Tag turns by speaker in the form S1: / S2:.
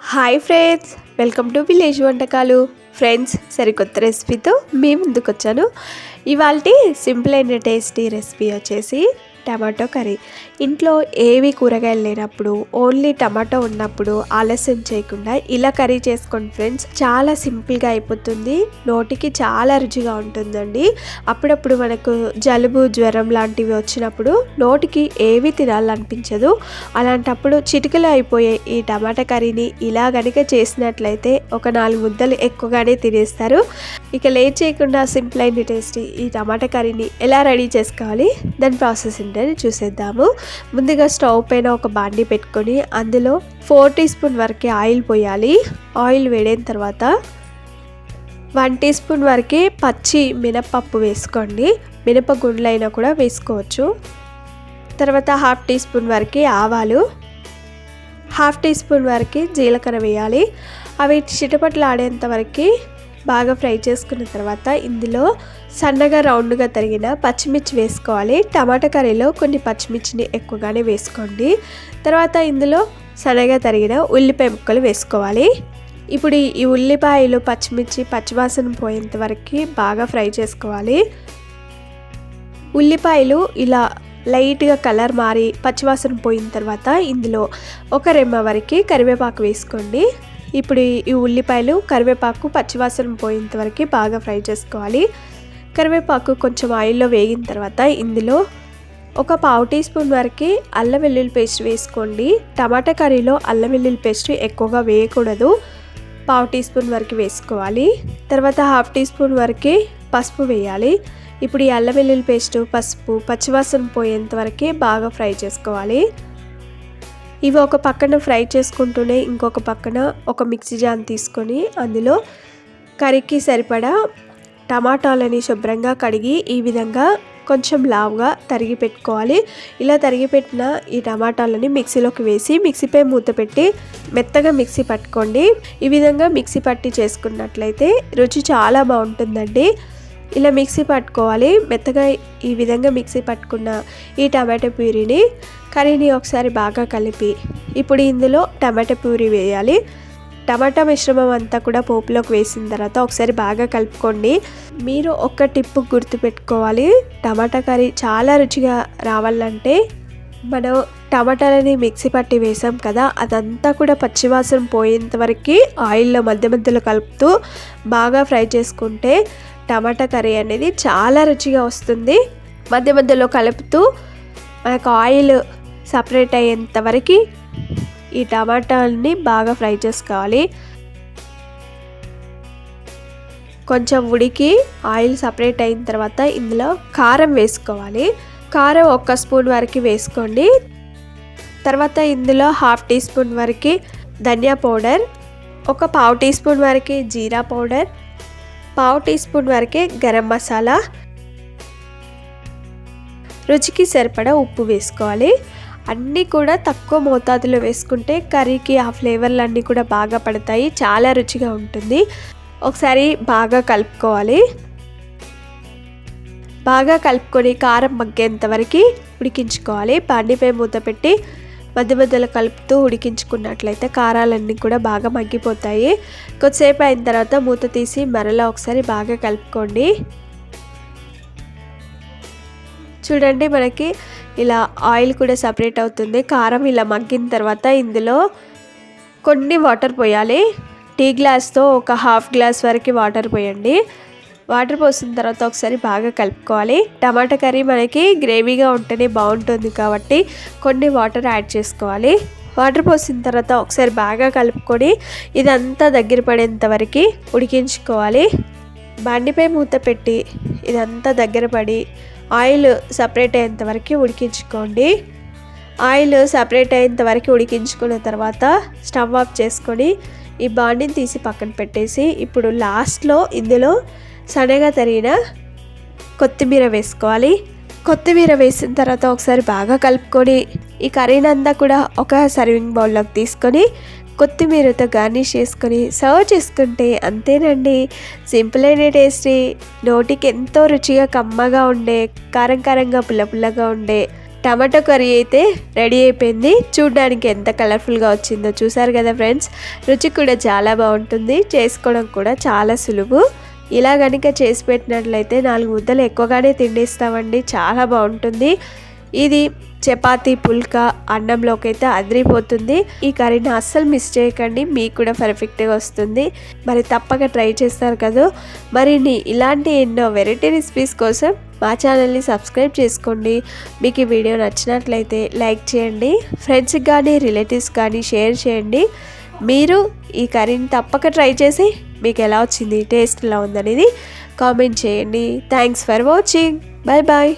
S1: Hi friends, welcome to village వంటకాలు. Friends, సరికొత్త రెసిపీతో మీ ముందుకు వచ్చాను. ఇవాల్టి సింపుల్ అండ్ టేస్టీ రెసిపీ వచ్చేసి టమాటో కర్రీ. ఇంట్లో ఏవి కూరగాయలు లేనప్పుడు, ఓన్లీ టమాటో ఉన్నప్పుడు ఆలస్యం చేయకుండా ఇలా కర్రీ చేసుకోండి ఫ్రెండ్స్. చాలా సింపుల్గా అయిపోతుంది, నోటికి చాలా రుచిగా ఉంటుందండి. అప్పుడప్పుడు మనకు జలుబు జ్వరం లాంటివి వచ్చినప్పుడు నోటికి ఏవి తినాలనిపించదు. అలాంటప్పుడు చిటికలో అయిపోయే ఈ టమాటా కర్రీని ఇలా కనుక చేసినట్లయితే ఒక 4 ముద్దలు ఎక్కువగానే తినేస్తారు. ఇక లేట్ చేయకుండా సింపుల్ అండ్ టేస్టీ ఈ టమాటా కర్రీని ఎలా రెడీ చేసుకోవాలి, దాని ప్రాసెస్ ఏంటని చూసేద్దాము. ముందుగా స్టవ్ పైన ఒక బాండీ పెట్టుకొని అందులో 4 టీ స్పూన్ వరకు ఆయిల్ పోయాలి. ఆయిల్ వేడైన తర్వాత 1 టీ స్పూన్ వరకు పచ్చి మినపప్పు వేసుకోండి. మినపగుండ్లు అయినా కూడా వేసుకోవచ్చు. తర్వాత 1/2 టీ స్పూన్ వరకు ఆవాలు, 1/2 టీ స్పూన్ వరకు జీలకర్ర వేయాలి. అవి చిటపట్లు ఆడేంత వరకు బాగా ఫ్రై చేసుకున్న తర్వాత ఇందులో సన్నగా రౌండ్గా తరిగిన పచ్చిమిర్చి వేసుకోవాలి. టమాటా కర్రీలో కొన్ని పచ్చిమిర్చిని ఎక్కువగానే వేసుకోండి. తర్వాత ఇందులో సన్నగా తరిగిన ఉల్లిపాయ ముక్కలు వేసుకోవాలి. ఇప్పుడు ఈ ఉల్లిపాయలు పచ్చిమిర్చి పచ్చివాసన పోయేంత వరకు బాగా ఫ్రై చేసుకోవాలి. ఉల్లిపాయలు ఇలా లైట్గా కలర్ మారి పచ్చివాసన పోయిన తర్వాత ఇందులో ఒక రెమ్మ వరకు కరివేపాకు వేసుకోండి. ఇప్పుడు ఈ ఉల్లిపాయలు కరివేపాకు పచ్చివాసన పోయేంత వరకు బాగా ఫ్రై చేసుకోవాలి. కరివేపాకు కొంచెం ఆయిల్లో వేగిన తర్వాత ఇందులో ఒక 1/2 టీ స్పూన్ వరకు అల్లం వెల్లుల్లి పేస్ట్ వేసుకోండి. టమాటా కర్రీలో అల్లం వెల్లుల్లి పేస్ట్ ఎక్కువగా వేయకూడదు, 1/2 టీ స్పూన్ వరకు వేసుకోవాలి. తర్వాత 1/2 టీ స్పూన్ వరకు పసుపు వేయాలి. ఇప్పుడు ఈ అల్లం వెల్లుల్లి పేస్ట్ పసుపు పచ్చివాసన పోయేంత వరకు బాగా ఫ్రై చేసుకోవాలి. ఇవి ఒక పక్కన ఫ్రై చేసుకుంటూనే ఇంకొక పక్కన ఒక మిక్సీ జార్ తీసుకొని అందులో కర్రీకి సరిపడా టమాటాలని శుభ్రంగా కడిగి ఈ విధంగా కొంచెం లావుగా తరిగి పెట్టుకోవాలి. ఇలా తరిగి పెట్టిన ఈ టమాటాలని మిక్సీలోకి వేసి మిక్సీపై మూత పెట్టి మెత్తగా మిక్సీ పట్టుకోండి. ఈ విధంగా మిక్సీ పట్టి చేసుకున్నట్లయితే రుచి చాలా బాగుంటుందండి. ఇలా మిక్సీ పట్టుకోవాలి. మెత్తగా ఈ విధంగా మిక్సీ పట్టుకున్న ఈ టమాటో ప్యూరీని కర్రీని ఒకసారి బాగా కలిపి ఇప్పుడు ఇందులో టమాటో ప్యూరీ వేయాలి. టమాటా మిశ్రమం అంతా కూడా పోపులోకి వేసిన తర్వాత ఒకసారి బాగా కలుపుకోండి. మీరు ఒక టిప్పు గుర్తుపెట్టుకోవాలి, టమాటా కర్రీ చాలా రుచిగా రావాలంటే మనం టమాటాలని మిక్సీ పట్టి వేసాం కదా, అదంతా కూడా పచ్చివాసన పోయేంత వరకు ఆయిల్లో మధ్య మధ్యలో కలుపుతూ బాగా ఫ్రై చేసుకుంటే టమాటా కర్రీ అనేది చాలా రుచిగా వస్తుంది. మధ్య మధ్యలో కలుపుతూ మనకు ఆయిల్ సపరేట్ అయ్యేంత వరకు ఈ టమాటాలని బాగా ఫ్రై చేసుకోవాలి. కొంచెం ఉడికి ఆయిల్ సపరేట్ అయిన తర్వాత ఇందులో కారం వేసుకోవాలి. కారం 1 స్పూన్ వరకు వేసుకోండి. తర్వాత ఇందులో 1/2 టీ స్పూన్ వరకు ధనియా పౌడర్, ఒక 1/2 టీ స్పూన్ వరకు జీరా పౌడర్, 1/2 టీ స్పూన్ వరకు గరం మసాలా, రుచికి సరిపడా ఉప్పు వేసుకోవాలి. అన్నీ కూడా తక్కువ మోతాదులో వేసుకుంటే కర్రీకి ఆ ఫ్లేవర్లు అన్నీ కూడా బాగా పడతాయి, చాలా రుచిగా ఉంటుంది. ఒకసారి బాగా కలుపుకోవాలి. బాగా కలుపుకొని కారం మగ్గేంత వరకు ఉడికించుకోవాలి. బాండీపై మూత పెట్టి మధ్య మధ్యలో కలుపుతూ ఉడికించుకున్నట్లయితే కారాలన్నీ కూడా బాగా మగ్గిపోతాయి. కొద్దిసేపు అయిన తర్వాత మూత తీసి మరలా ఒకసారి బాగా కలుపుకోండి. చూడండి, మనకి ఇలా ఆయిల్ కూడా సపరేట్ అవుతుంది. కారం ఇలా మగ్గిన తర్వాత ఇందులో కొన్ని వాటర్ పోయాలి. టీ గ్లాస్తో ఒక 1/2 గ్లాస్ వరకు వాటర్ పోయండి. వాటర్ పోసిన తర్వాత ఒకసారి బాగా కలుపుకోవాలి. టమాటా కర్రీ మనకి గ్రేవీగా ఉంటేనే బాగుంటుంది కాబట్టి కొన్ని వాటర్ యాడ్ చేసుకోవాలి. వాటర్ పోసిన తర్వాత ఒకసారి బాగా కలుపుకొని ఇదంతా దగ్గర పడేంత వరకు ఉడికించుకోవాలి. బండిపై మూత పెట్టి ఇదంతా దగ్గర పడి ఆయిల్ సపరేట్ అయ్యేంత వరకు ఉడికించుకోండి. ఆయిల్ సపరేట్ అయ్యేంత వరకు ఉడికించుకున్న తర్వాత స్టవ్ ఆఫ్ చేసుకొని ఈ బాండిని తీసి పక్కన పెట్టేసి ఇప్పుడు లాస్ట్లో ఇందులో సన్నగా తరిగిన కొత్తిమీర వేసుకోవాలి. కొత్తిమీర వేసిన తర్వాత ఒకసారి బాగా కలుపుకొని ఈ కర్రీని అంతా కూడా ఒక సర్వింగ్ బౌల్లోకి తీసుకొని కొత్తిమీరతో గార్నిష్ చేసుకొని సర్వ్ చేసుకుంటే అంతేనండి. సింపుల్ అయిన టేస్టీ, నోటికి ఎంతో రుచిగా కమ్మగా ఉండే, కారం కారంగా పుల్ల పుల్లగా ఉండే టమాటో కర్రీ అయితే రెడీ అయిపోయింది. చూడడానికి ఎంత కలర్ఫుల్గా వచ్చిందో చూసారు కదా ఫ్రెండ్స్. రుచి కూడా చాలా బాగుంటుంది, చేసుకోవడం కూడా చాలా సులువు. ఇలా కనుక చేసి పెట్టినట్లయితే 4 ముద్దలు ఎక్కువగానే తినేస్తామండి, చాలా బాగుంటుంది. ఇది చపాతీ పుల్కా అన్నంలోకి అయితే అదిరిపోతుంది. ఈ కర్రీని అస్సలు మిస్ చేయకండి, మీకు కూడా పర్ఫెక్ట్గా వస్తుంది. మరి తప్పక ట్రై చేస్తారు కదా. మరిన్ని ఇలాంటి ఎన్నో వెరైటీ రెసిపీస్ కోసం మా ఛానల్ని సబ్స్క్రైబ్ చేసుకోండి. మీకు ఈ వీడియో నచ్చినట్లయితే లైక్ చేయండి, ఫ్రెండ్స్కి కానీ రిలేటివ్స్ కానీ షేర్ చేయండి. మీరు ఈ కర్రీని తప్పక ట్రై చేసి మీకు ఎలా వచ్చింది, టేస్ట్ ఎలా ఉందనేది కామెంట్ చేయండి. Thanks for watching. Bye bye.